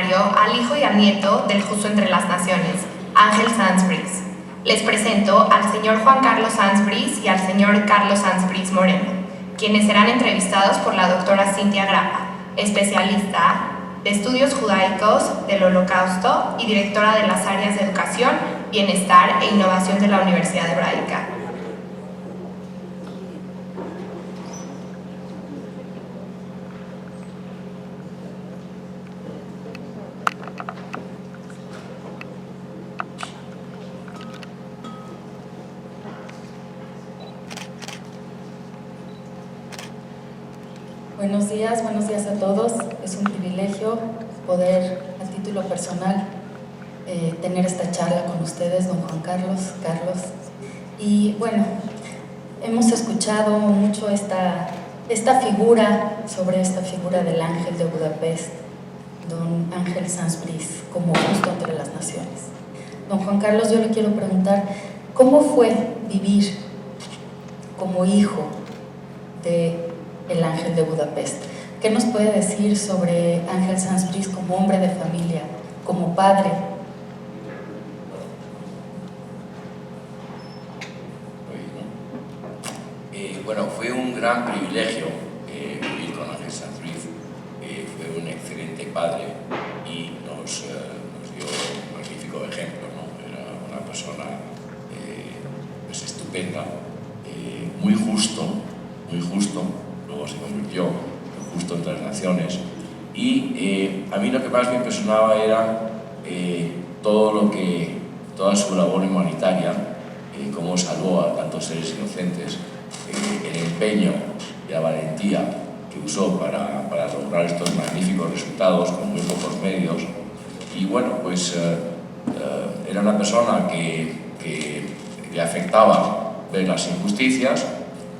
escenario al hijo y al nieto del justo entre las naciones, Ángel Sanz Briz. Les presento al señor Juan Carlos Sanz Briz y al señor Carlos Sanz Briz Moreno, quienes serán entrevistados por la doctora Cintia Grapa, especialista de estudios judaicos del Holocausto y directora de las áreas de educación, bienestar e innovación de la Universidad Hebraica. Buenos días a todos. Es un privilegio poder, a título personal, tener esta charla con ustedes, don Juan Carlos. Y bueno, hemos escuchado mucho esta figura del ángel de Budapest, don Ángel Sanz Briz, como justo entre las naciones. Don Juan Carlos, yo le quiero preguntar, ¿cómo fue vivir como hijo de el ángel de Budapest? ¿Qué nos puede decir sobre Ángel Sanz Briz como hombre de familia, como padre? Bueno, fue un gran privilegio vivir con Ángel Sanz Briz. Fue un excelente padre y nos dio un magnífico ejemplo, ¿no? Era una persona pues estupenda, muy justo, luego se convirtió en justo entre las naciones, y a mí lo que más me impresionaba era toda su labor humanitaria, cómo salvó a tantos seres inocentes, el empeño y la valentía que usó para lograr estos magníficos resultados con muy pocos medios. Y bueno, pues era una persona que le afectaba ver las injusticias,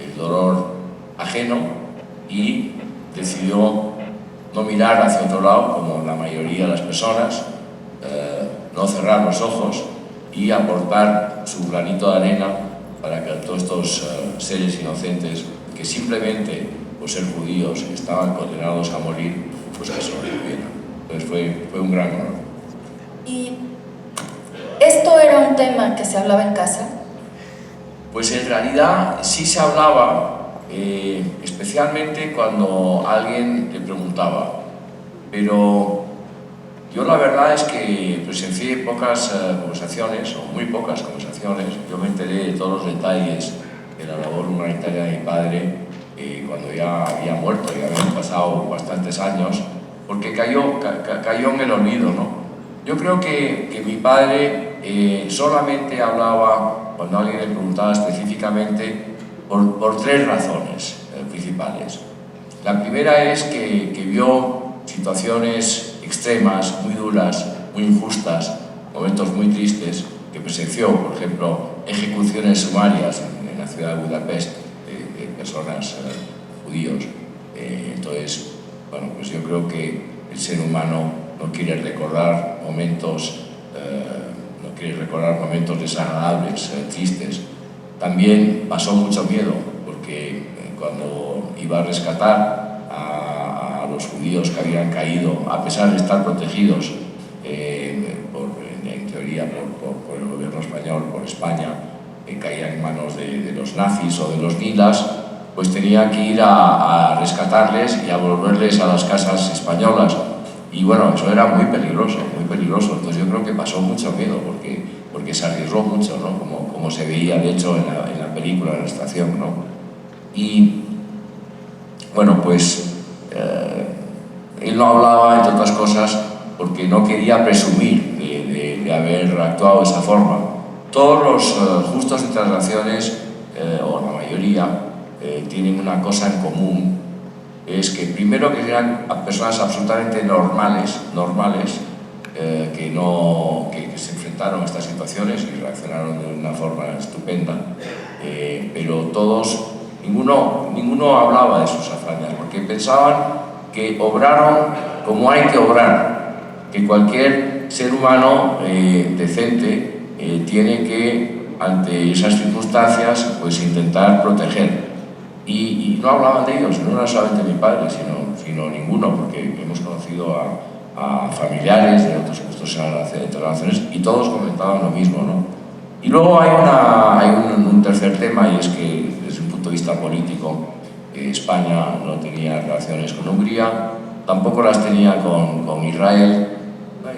el dolor ajeno, y decidió no mirar hacia otro lado como la mayoría de las personas, no cerrar los ojos y aportar su granito de arena para que todos estos seres inocentes que simplemente por ser judíos estaban condenados a morir, pues que sobrevivieran. Entonces fue un gran honor. ¿Y esto era un tema que se hablaba en casa? Pues en realidad sí se hablaba, especialmente cuando alguien le preguntaba, pero yo la verdad es que presencié pocas conversaciones, o muy pocas conversaciones. Yo me enteré de todos los detalles de la labor humanitaria de mi padre cuando ya había muerto, ya habían pasado bastantes años, porque cayó en el olvido, ¿no? Yo creo que mi padre solamente hablaba cuando alguien le preguntaba específicamente por tres razones principales. La primera es que vio situaciones extremas, muy duras, muy injustas, momentos muy tristes, que presenció, por ejemplo, ejecuciones sumarias en la ciudad de Budapest de personas judíos. Entonces, bueno, pues yo creo que el ser humano no quiere recordar momentos desagradables, tristes. También pasó mucho miedo, porque cuando iba a rescatar a los judíos que habían caído, a pesar de estar protegidos en teoría por el gobierno español, por España, caían en manos de los nazis o de los guilas, pues tenía que ir a rescatarles y a volverles a las casas españolas. Y bueno, eso era muy peligroso. Entonces yo creo que pasó mucho miedo, porque se arriesgó mucho, ¿no? Como se veía, de hecho, en la película, en la estación, ¿no? Y bueno, pues él no hablaba, entre otras cosas, porque no quería presumir de haber actuado de esa forma. Todos los justos entre las naciones, o la mayoría, tienen una cosa en común, es que primero que eran personas absolutamente normales, que se enfrentaron a estas situaciones y reaccionaron de una forma estupenda, pero ninguno hablaba de sus hazañas, porque pensaban que obraron como hay que obrar, que cualquier ser humano decente tiene que, ante esas circunstancias, pues intentar proteger. Y no hablaban de ellos, no era solamente mi padre, sino ninguno, porque hemos conocido a familiares de otros puestos entre las naciones, y todos comentaban lo mismo, ¿no? Y luego hay un tercer tema, y es que desde un punto de vista político España no tenía relaciones con Hungría, tampoco las tenía con Israel.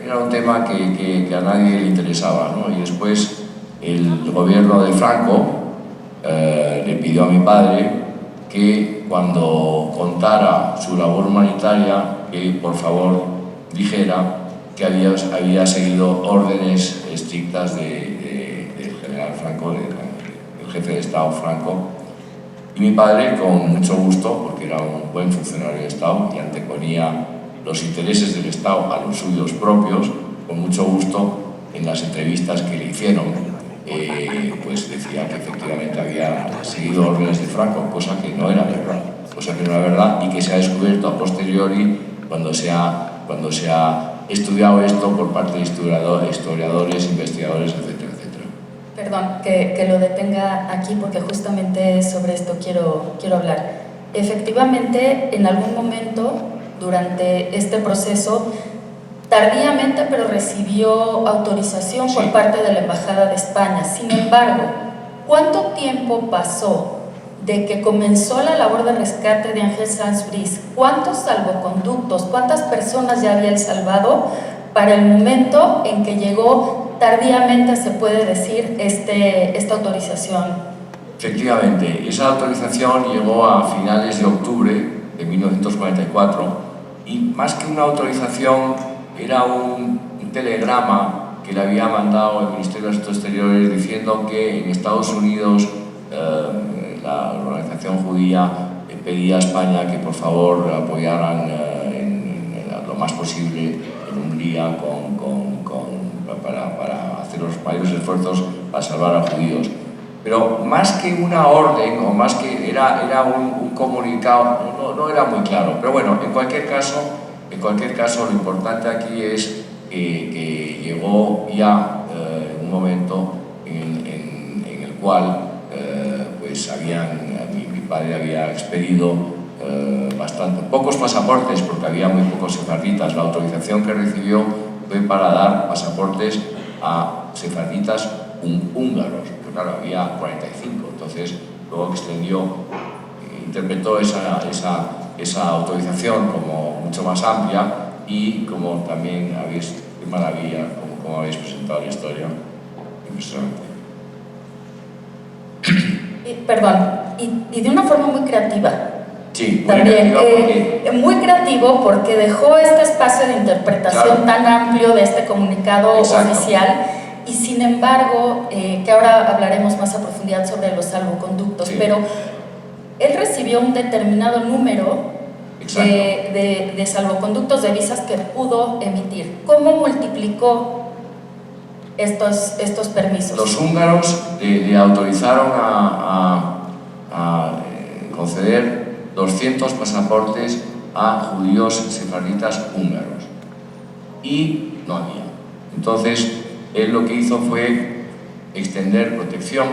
Era un tema que a nadie le interesaba, ¿no? Y después el gobierno de Franco le pidió a mi padre que cuando contara su labor humanitaria, que por favor dijera que había seguido órdenes estrictas del general Franco, del jefe de Estado Franco. Y mi padre, con mucho gusto, porque era un buen funcionario de Estado y anteponía los intereses del Estado a los suyos propios, con mucho gusto, en las entrevistas que le hicieron, pues decía que efectivamente había seguido órdenes de Franco, cosa que no era verdad, y que se ha descubierto a posteriori cuando se ha estudiado esto por parte de historiadores, investigadores, etcétera, etcétera. Perdón, que lo detenga aquí porque justamente sobre esto quiero hablar. Efectivamente, en algún momento durante este proceso, tardíamente, pero recibió autorización por parte de la Embajada de España. Sin embargo, ¿cuánto tiempo pasó de que comenzó la labor de rescate de Ángel Sanz Briz? ¿Cuántos salvoconductos, cuántas personas ya había él salvado para el momento en que llegó tardíamente, se puede decir, esta autorización? Efectivamente, esa autorización llegó a finales de octubre de 1944 y más que una autorización era un telegrama que le había mandado el Ministerio de Asuntos Exteriores diciendo que en Estados Unidos la organización judía pedía a España que por favor apoyaran lo más posible en Hungría para hacer los mayores esfuerzos para salvar a judíos. Pero más que una orden, o más que era un comunicado, no era muy claro. Pero bueno, en cualquier caso, lo importante aquí es que llegó ya un momento en el cual pues mi padre había expedido pocos pasaportes, porque había muy pocos sefarditas. La autorización que recibió fue para dar pasaportes a sefarditas húngaros, pero claro, había 45, entonces luego interpretó esa autorización como mucho más amplia y como también qué maravilla, como habéis presentado la historia, impresionante. Perdón, y de una forma muy creativa. Sí, también muy creativo porque dejó este espacio de interpretación tan amplio de este comunicado oficial, y sin embargo, que ahora hablaremos más a profundidad sobre los salvoconductos, pero él recibió un determinado número de salvoconductos, de visas que pudo emitir. ¿Cómo multiplicó estos permisos? Los húngaros le autorizaron a conceder 200 pasaportes a judíos sefarditas húngaros y no había. Entonces él lo que hizo fue extender protección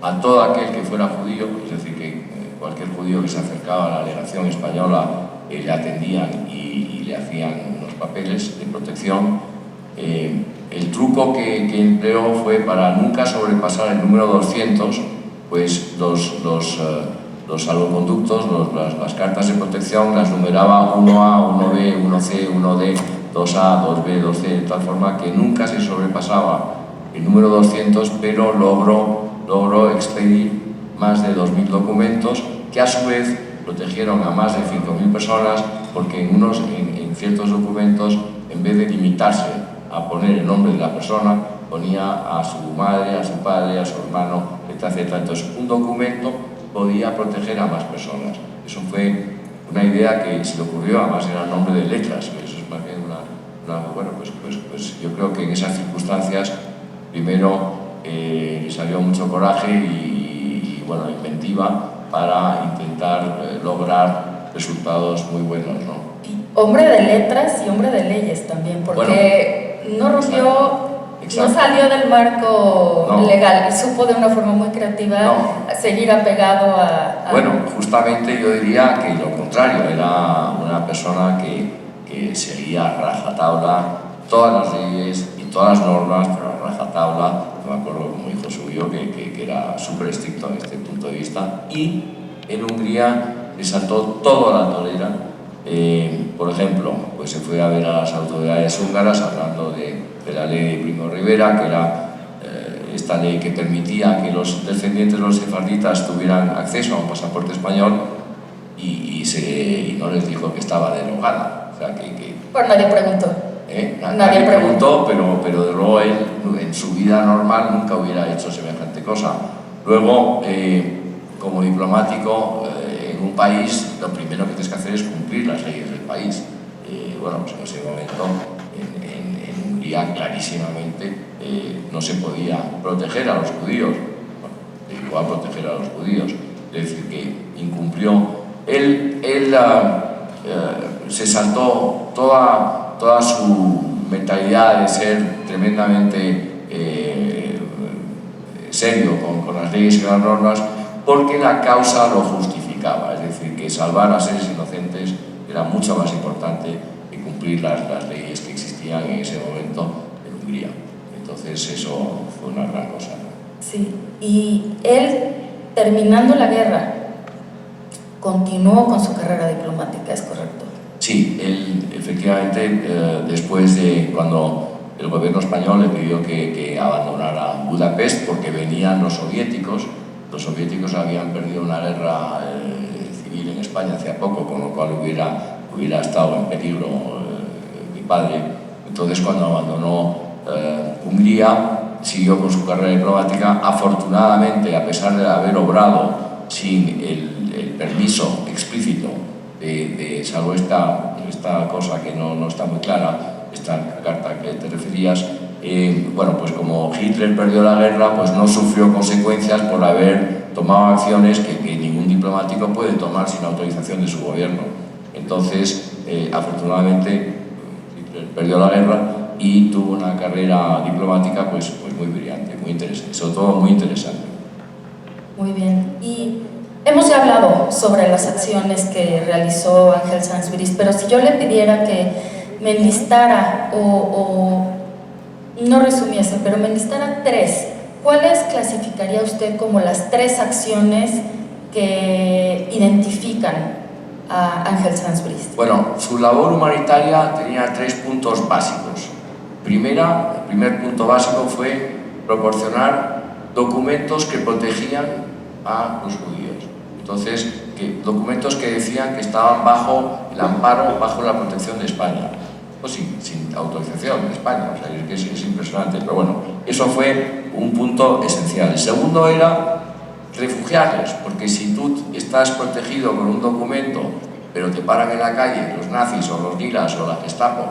a todo aquel que fuera judío, es decir, que cualquier judío que se acercaba a la legación española le atendían y le hacían unos papeles de protección. El truco que empleó fue, para nunca sobrepasar el número 200, pues los salvoconductos, las cartas de protección, las numeraba 1A, 1B, 1C, 1D, 2A, 2B, 2C, de tal forma que nunca se sobrepasaba el número 200, pero logró expedir más de 2.000 documentos que a su vez protegieron a más de 5.000 personas, porque en ciertos documentos, en vez de limitarse a poner el nombre de la persona, ponía a su madre, a su padre, a su hermano, etc. Entonces, un documento podía proteger a más personas. Eso fue una idea que se le ocurrió, además era el nombre de letras, eso es más bien bueno, pues yo creo que en esas circunstancias, primero le salió mucho coraje y bueno, inventiva para intentar lograr resultados muy buenos, ¿no? Y hombre de letras y hombre de leyes también, porque no rompió, no salió del marco legal, supo de una forma muy creativa seguir apegado a... Bueno, justamente yo diría que lo contrario, era una persona que que seguía a rajatabla todas las leyes y todas las normas, pero a rajatabla. Me acuerdo como hijo suyo que era súper estricto en este punto de vista, y en Hungría le saltó todo a la torera. Por ejemplo, pues se fue a ver a las autoridades húngaras hablando de la ley de Primo Rivera, que era esta ley que permitía que los descendientes de los sefarditas tuvieran acceso a un pasaporte español, y no les dijo que estaba derogada. O sea, Pero nadie preguntó. Nadie preguntó, pero de luego él en su vida normal nunca hubiera hecho semejante cosa. Luego, como diplomático en un país, lo primero que tienes que hacer es cumplir las leyes del país. Bueno, pues en ese momento en Hungría clarísimamente no se podía proteger a los judíos. Bueno, igual proteger a los judíos, es decir, que incumplió. Él se saltó toda su mentalidad de ser tremendamente serio con las leyes y las normas, porque la causa lo justificaba. Es decir, que salvar a seres inocentes era mucho más importante que cumplir las leyes que existían en ese momento en Hungría. Entonces eso fue una gran cosa, ¿no? Sí, y él, terminando la guerra, continuó con su carrera diplomática, ¿es correcto? Sí, él efectivamente, después de cuando el gobierno español le pidió que abandonara Budapest porque venían los soviéticos habían perdido una guerra civil en España hace poco, con lo cual hubiera estado en peligro mi padre. Entonces, cuando abandonó Hungría, siguió con su carrera diplomática. Afortunadamente, a pesar de haber obrado sin el permiso explícito salvo esta cosa que no está muy clara, esta carta que te referías, bueno, pues como Hitler perdió la guerra, pues no sufrió consecuencias por haber tomado acciones que ningún diplomático puede tomar sin autorización de su gobierno. Entonces, afortunadamente, Hitler perdió la guerra y tuvo una carrera diplomática pues muy brillante, muy interesante, sobre todo muy interesante. Muy bien. Y hemos ya hablado sobre las acciones que realizó Ángel Sansburis, pero si yo le pidiera que me enlistara o no resumiese, pero me enlistara tres, ¿cuáles clasificaría usted como las tres acciones que identifican a Ángel Sansburis? Bueno, su labor humanitaria tenía 3 puntos básicos. El primer punto básico fue proporcionar documentos que protegían a los judíos. Entonces, documentos que decían que estaban bajo el amparo, bajo la protección de España. Pues sin autorización de España, o sea, es impresionante, pero bueno, eso fue un punto esencial. El segundo era refugiarles, porque si tú estás protegido con un documento, pero te paran en la calle los nazis o los liras o la Gestapo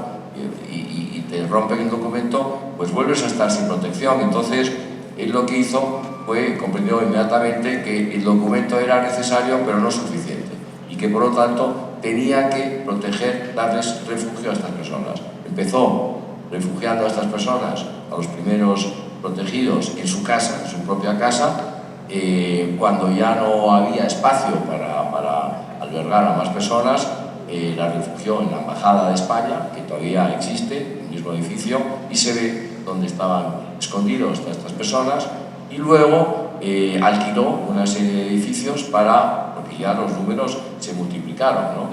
y te rompen el documento, pues vuelves a estar sin protección. Entonces, él lo que hizo fue, comprendió inmediatamente que el documento era necesario, pero no suficiente, y que por lo tanto tenía que proteger, darles refugio a estas personas. Empezó refugiando a estas personas, a los primeros protegidos, en su casa, en su propia casa. Cuando ya no había espacio para albergar a más personas, la refugió en la Embajada de España, que todavía existe, en el mismo edificio, y se ve dónde estaban escondidos estas personas, y luego alquiló una serie de edificios porque ya los números se multiplicaron, ¿no?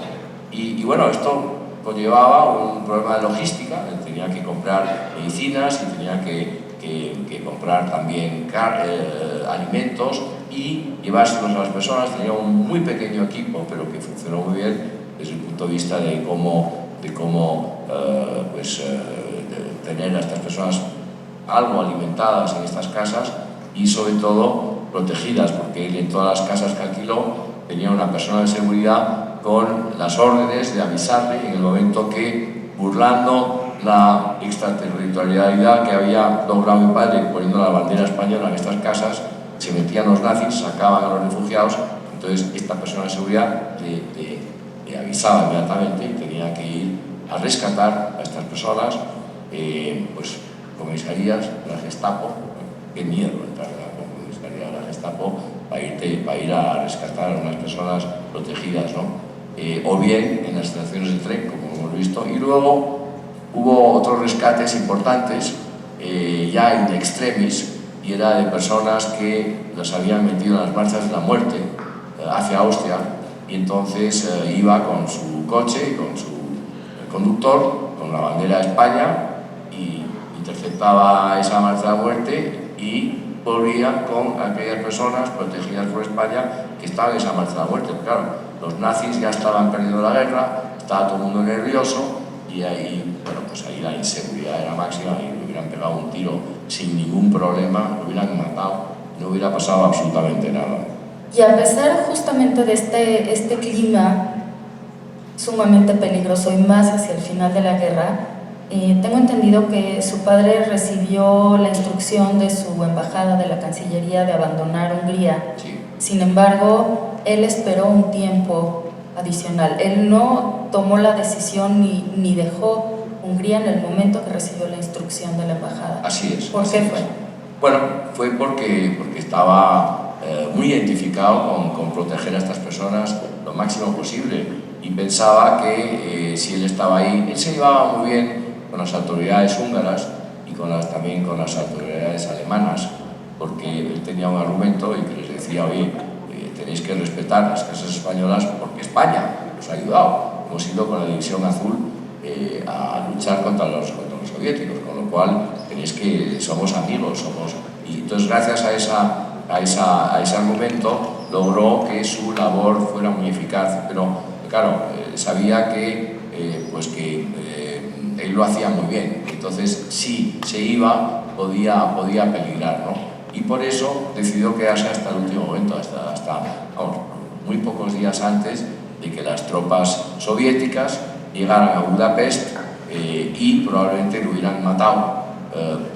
Y bueno, esto conllevaba un problema de logística. Tenía que comprar medicinas y tenía que comprar también alimentos y llevárselos a las personas. Tenía un muy pequeño equipo, pero que funcionó muy bien desde el punto de vista de cómo tener a estas personas algo alimentadas en estas casas y sobre todo protegidas, porque él en todas las casas que alquiló tenía una persona de seguridad con las órdenes de avisarle en el momento que, burlando la extraterritorialidad que había logrado mi padre poniendo la bandera española en estas casas, se metían los nazis, sacaban a los refugiados. Entonces esta persona de seguridad le avisaba inmediatamente y tenía que ir a rescatar a estas personas, pues comisarías de la Gestapo. Qué miedo entrar a la comisaría de la Gestapo para ir a rescatar a unas personas protegidas, ¿no? O bien en las estaciones de tren, como hemos lo visto. Y luego hubo otros rescates importantes, ya in extremis, y era de personas que los habían metido en las marchas de la muerte hacia Austria, y entonces iba con su coche, con su conductor, con la bandera de España, y interceptaba esa marcha de la muerte y volvía con aquellas personas protegidas por España que estaban en esa marcha de la muerte. Claro, los nazis ya estaban perdiendo la guerra, estaba todo el mundo nervioso, y ahí, bueno, pues ahí la inseguridad era máxima, y le hubieran pegado un tiro sin ningún problema, lo hubieran matado, no hubiera pasado absolutamente nada. Y a pesar justamente de este clima sumamente peligroso y más hacia el final de la guerra, tengo entendido que su padre recibió la instrucción de su embajada de la Cancillería de abandonar Hungría. Sí. Sin embargo, él esperó un tiempo adicional. Él no tomó la decisión ni dejó Hungría en el momento que recibió la instrucción de la embajada. Así es. ¿Por qué fue? Bueno, fue porque estaba muy identificado con proteger a estas personas lo máximo posible, y pensaba que si él estaba ahí, él se llevaba muy bien con las autoridades húngaras y también con las autoridades alemanas, porque él tenía un argumento y que les decía: oye, tenéis que respetar las casas españolas porque España nos ha ayudado, hemos ido con la División Azul a luchar contra los soviéticos, con lo cual tenéis que, somos amigos, y entonces gracias a ese argumento logró que su labor fuera muy eficaz. Pero claro, sabía que él lo hacía muy bien, entonces si se iba podía peligrar, ¿no? Y por eso decidió quedarse hasta el último momento, hasta muy pocos días antes de que las tropas soviéticas llegaran a Budapest, y probablemente lo hubieran matado.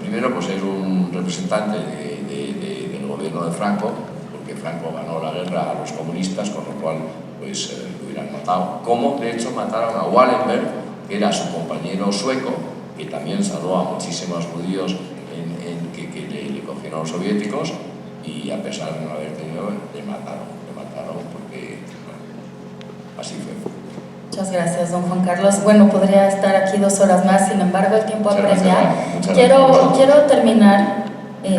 Primero, pues era un representante del gobierno de Franco, porque Franco ganó la guerra a los comunistas, con lo cual pues lo hubieran matado. Como de hecho mataron a Wallenberg, que era su compañero sueco, que también salvó a muchísimos judíos que le cogieron los soviéticos, y a pesar de no haber tenido, le mataron porque, bueno, así fue. Muchas gracias, don Juan Carlos. Bueno, podría estar aquí 2 horas más, sin embargo el tiempo apremia. Quiero terminar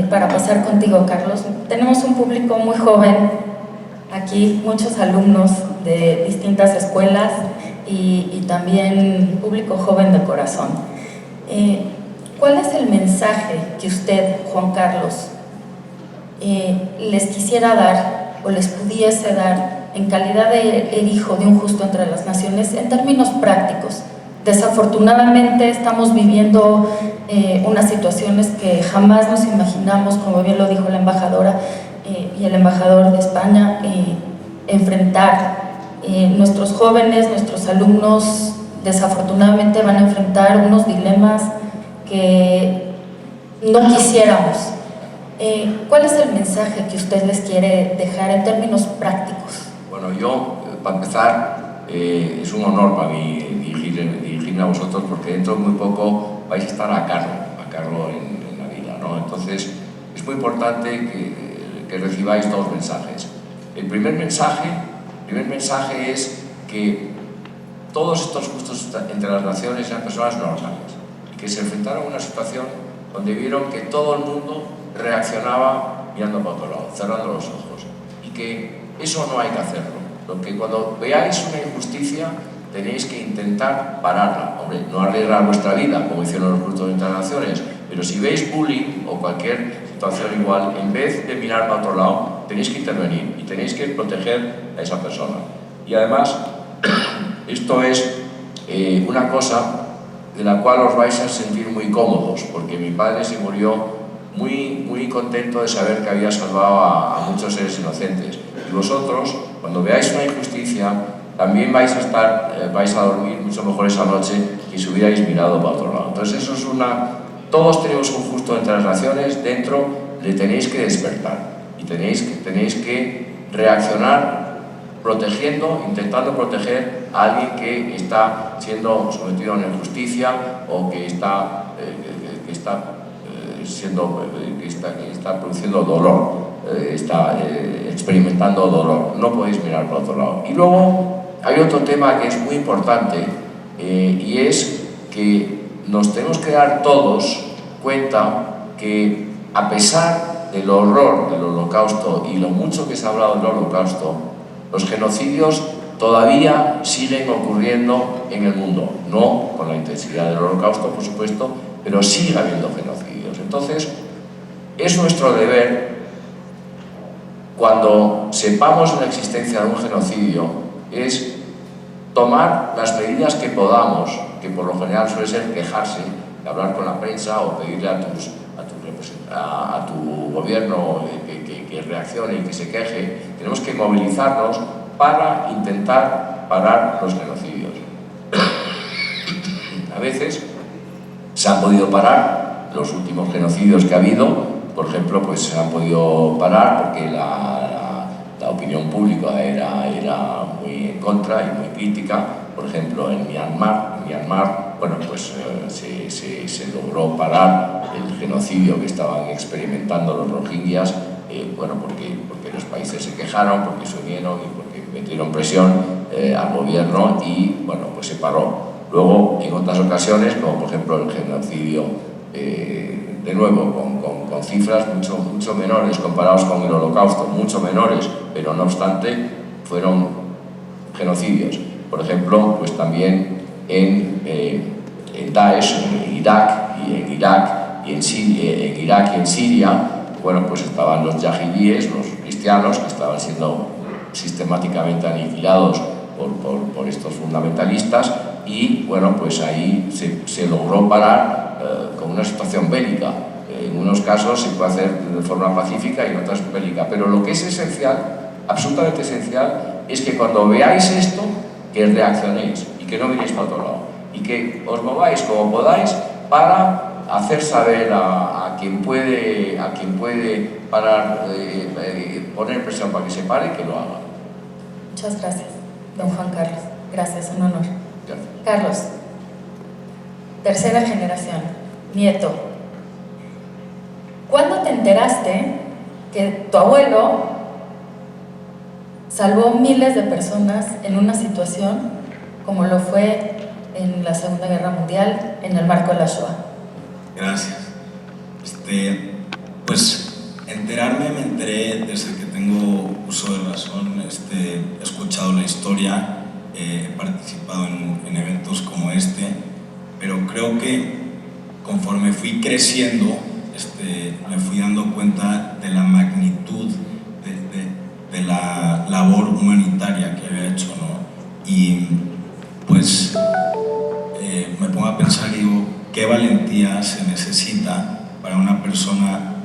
para pasar contigo, Carlos. Tenemos un público muy joven aquí, muchos alumnos de distintas escuelas y también público joven de corazón. ¿Cuál es el mensaje que usted, Juan Carlos, les quisiera dar o les pudiese dar en calidad de hijo de un justo entre las naciones en términos prácticos? Desafortunadamente estamos viviendo unas situaciones que jamás nos imaginamos, como bien lo dijo la embajadora y el embajador de España, enfrentar. Nuestros jóvenes, nuestros alumnos desafortunadamente van a enfrentar unos dilemas que no quisiéramos. ¿Cuál es el mensaje que usted les quiere dejar en términos prácticos? Bueno, yo, para empezar, es un honor para mí dirigirme a vosotros, porque dentro de muy poco vais a estar a cargo en la vida, ¿no? Entonces, es muy importante que recibáis 2 mensajes. El primer mensaje es que todos estos justos entre las naciones eran personas normales, que se enfrentaron a una situación donde vieron que todo el mundo reaccionaba mirando para otro lado, cerrando los ojos, y que eso no hay que hacerlo. Lo que cuando veáis una injusticia tenéis que intentar pararla. Hombre, no arreglar vuestra vida como hicieron los justos entre las naciones, pero si veis bullying o cualquier situación igual, en vez de mirar para otro lado, tenéis que intervenir y tenéis que proteger a esa persona. Y además, esto es una cosa de la cual os vais a sentir muy cómodos, porque mi padre se murió muy contento de saber que había salvado a muchos seres inocentes. Y vosotros, cuando veáis una injusticia, también vais a dormir mucho mejor esa noche que si hubierais mirado para otro lado. Entonces eso es todos tenemos un justo entre las naciones, dentro le tenéis que despertar y tenéis que reaccionar protegiendo, intentando proteger a alguien que está siendo sometido a una injusticia o que está produciendo dolor, está experimentando dolor. No podéis mirar para otro lado. Y luego hay otro tema que es muy importante, y es que nos tenemos que dar todos cuenta que, a pesar del horror del Holocausto y lo mucho que se ha hablado del Holocausto, los genocidios todavía siguen ocurriendo en el mundo. No con la intensidad del Holocausto, por supuesto, pero sigue habiendo genocidios. Entonces, es nuestro deber, cuando sepamos la existencia de un genocidio, es tomar las medidas que podamos, que por lo general suele ser quejarse, hablar con la prensa o pedirle a tu gobierno que reaccione y que se queje. Tenemos que movilizarnos para intentar parar los genocidios. A veces se han podido parar los últimos genocidios que ha habido, por ejemplo, pues se han podido parar porque la opinión pública era muy en contra y muy crítica. Por ejemplo, en Myanmar, bueno, pues se logró parar el genocidio que estaban experimentando los rohingyas, bueno, porque los países se quejaron, porque se unieron y porque metieron presión al gobierno y, bueno, pues se paró. Luego, en otras ocasiones, como por ejemplo el genocidio, de nuevo, con cifras mucho menores comparados con el Holocausto, mucho menores, pero no obstante, fueron genocidios. Por ejemplo, pues también en Daesh, en Irak y en Irak y en Siria, bueno, pues estaban los yahidíes, los cristianos, que estaban siendo sistemáticamente aniquilados por estos fundamentalistas, y bueno, pues ahí se logró parar con una situación bélica. En unos casos se puede hacer de forma pacífica y en otras bélica, pero lo que es esencial, absolutamente esencial, es que cuando veáis esto, que reaccionéis y que no miréis para otro lado y que os mováis como podáis para hacer saber a quien puede parar, poner presión para que se pare, que lo haga. Muchas gracias, don Juan Carlos. Gracias, un honor. Gracias. Carlos, tercera generación, nieto. ¿Cuándo te enteraste que tu abuelo salvó miles de personas en una situación como lo fue en la Segunda Guerra Mundial, en el marco de la Shoah? Gracias. Pues me enteré desde que tengo uso de razón. He escuchado la historia, he participado en eventos como este, pero creo que conforme fui creciendo, me fui dando cuenta de la magnitud de la labor humanitaria que había hecho, ¿no? Y pues me pongo a pensar y digo, ¿qué valentía se necesita para una persona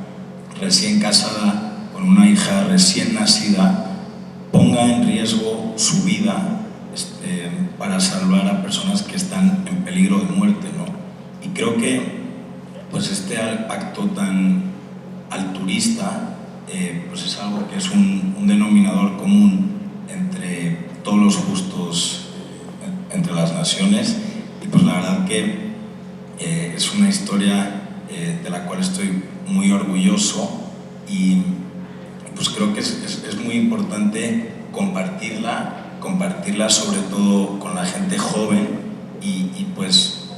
recién casada con una hija recién nacida ponga en riesgo su vida para salvar a personas que están en peligro de muerte, ¿no? Y creo que pues este acto tan altruista pues es algo que es un denominador común entre todos los justos entre las naciones, y pues la verdad que es una historia de la cual estoy muy orgulloso, y pues creo que es muy importante compartirla sobre todo con la gente joven y pues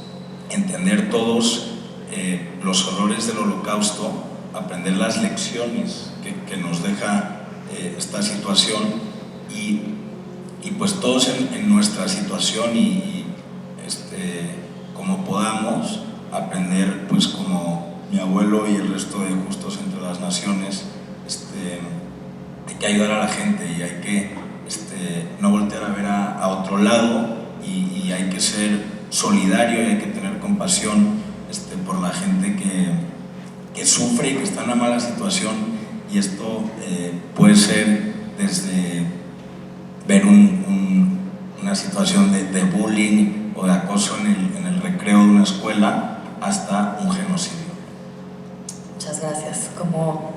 entender todos los horrores del Holocausto, aprender las lecciones que nos deja esta situación, y pues todos en nuestra situación y como podamos aprender, pues como mi abuelo y el resto de justos entre las naciones, hay que ayudar a la gente y hay que no voltear a ver a otro lado, y hay que ser solidario y hay que tener compasión por la gente que sufre y que está en una mala situación. Y esto puede ser desde ver una situación de bullying o de acoso en el recreo de una escuela hasta un genocidio. Muchas gracias. Como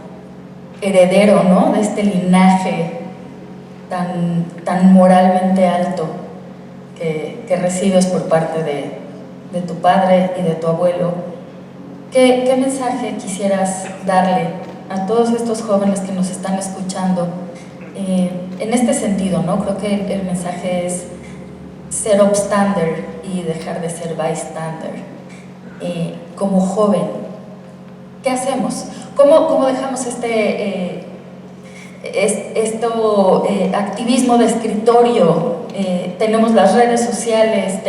heredero, ¿no?, de este linaje tan moralmente alto que recibes por parte de tu padre y de tu abuelo, ¿qué mensaje quisieras darle a todos estos jóvenes que nos están escuchando en este sentido, ¿no? Creo que el mensaje es: ser upstander y dejar de ser bystander. Como joven, ¿qué hacemos? ¿Cómo dejamos activismo de escritorio? Tenemos las redes sociales,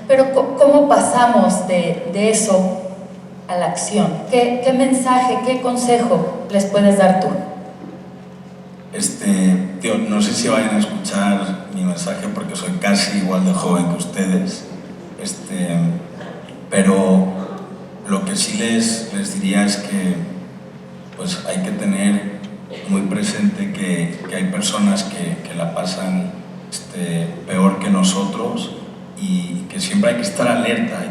pero ¿cómo pasamos de eso a la acción? ¿Qué mensaje, qué consejo les puedes dar tú? No sé si vayan a escuchar mi mensaje porque soy casi igual de joven que ustedes, pero lo que sí les diría es que pues hay que tener muy presente que hay personas que la pasan peor que nosotros y que siempre hay que estar alerta,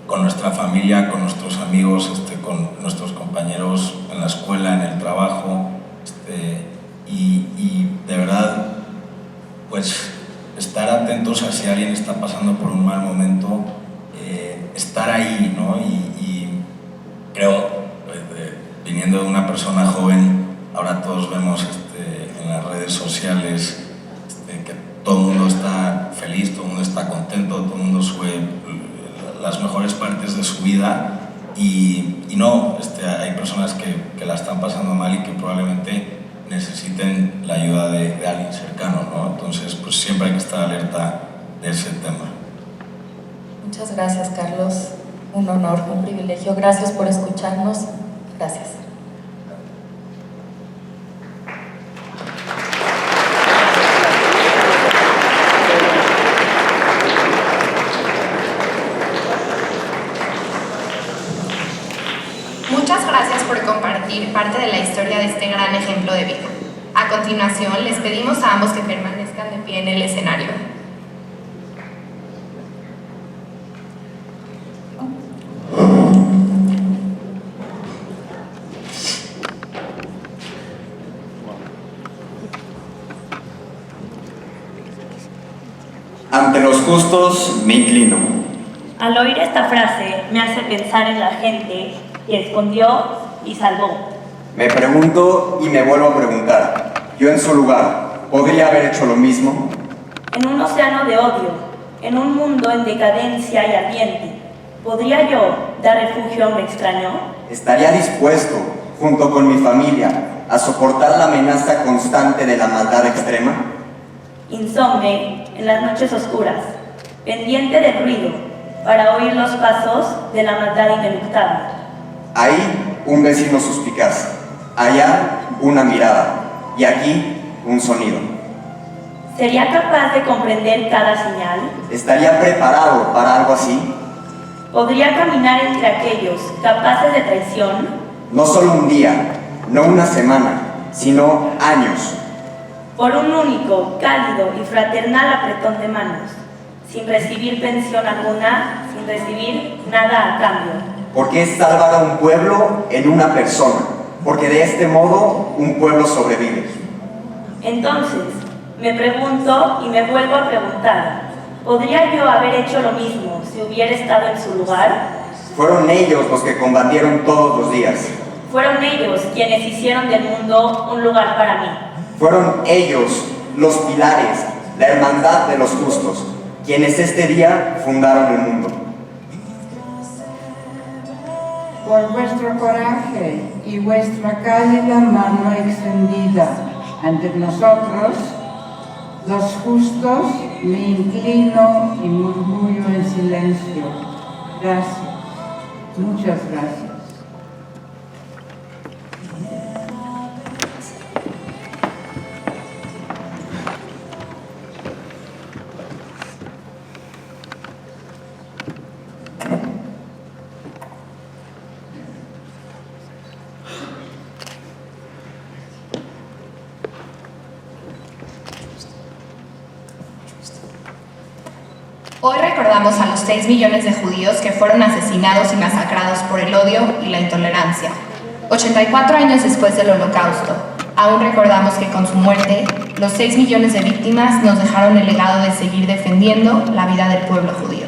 con nuestra familia, con nuestros amigos, con nuestros compañeros en la escuela, en el trabajo, y de verdad, pues estar atentos a si alguien está pasando por un mal momento, estar ahí, ¿no? Y creo, viniendo de una persona joven, ahora todos vemos en las redes sociales que todo el mundo está feliz, todo el mundo está contento, todo el mundo sube las mejores partes de su vida y no, hay personas que la están pasando mal y que probablemente necesiten la ayuda de alguien cercano, ¿no? Entonces, pues siempre hay que estar alerta de ese tema. Muchas gracias, Carlos. Un honor, un privilegio. Gracias por escucharnos. Gracias. Muchas gracias por compartir parte de la historia de este gran ejemplo de vida. A continuación, les pedimos a ambos que permanezcan de pie en el escenario. Ante los justos me inclino. Al oír esta frase me hace pensar en la gente que escondió y salvó. Me pregunto y me vuelvo a preguntar, yo en su lugar, ¿podría haber hecho lo mismo? En un océano de odio, en un mundo en decadencia y ardiente, ¿podría yo dar refugio a un extraño? ¿Estaría dispuesto, junto con mi familia, a soportar la amenaza constante de la maldad extrema? Insomne en las noches oscuras, pendiente del ruido, para oír los pasos de la maldad ineluctable. Ahí un vecino suspicaz, allá una mirada y aquí un sonido. ¿Sería capaz de comprender cada señal? ¿Estaría preparado para algo así? ¿Podría caminar entre aquellos capaces de traición? No solo un día, no una semana, sino años. Por un único, cálido y fraternal apretón de manos, sin recibir pensión alguna, sin recibir nada a cambio. Porque es salvar a un pueblo en una persona, porque de este modo un pueblo sobrevive. Entonces, me pregunto y me vuelvo a preguntar, ¿podría yo haber hecho lo mismo si hubiera estado en su lugar? Fueron ellos los que combatieron todos los días. Fueron ellos quienes hicieron del mundo un lugar para mí. Fueron ellos los pilares, la hermandad de los justos, quienes este día fundaron el mundo. Por vuestro coraje y vuestra cálida mano extendida ante nosotros, los justos, me inclino y murmullo en silencio. Gracias, muchas gracias. Hoy recordamos a los 6 millones de judíos que fueron asesinados y masacrados por el odio y la intolerancia. 84 años después del Holocausto, aún recordamos que con su muerte, los 6 millones de víctimas nos dejaron el legado de seguir defendiendo la vida del pueblo judío.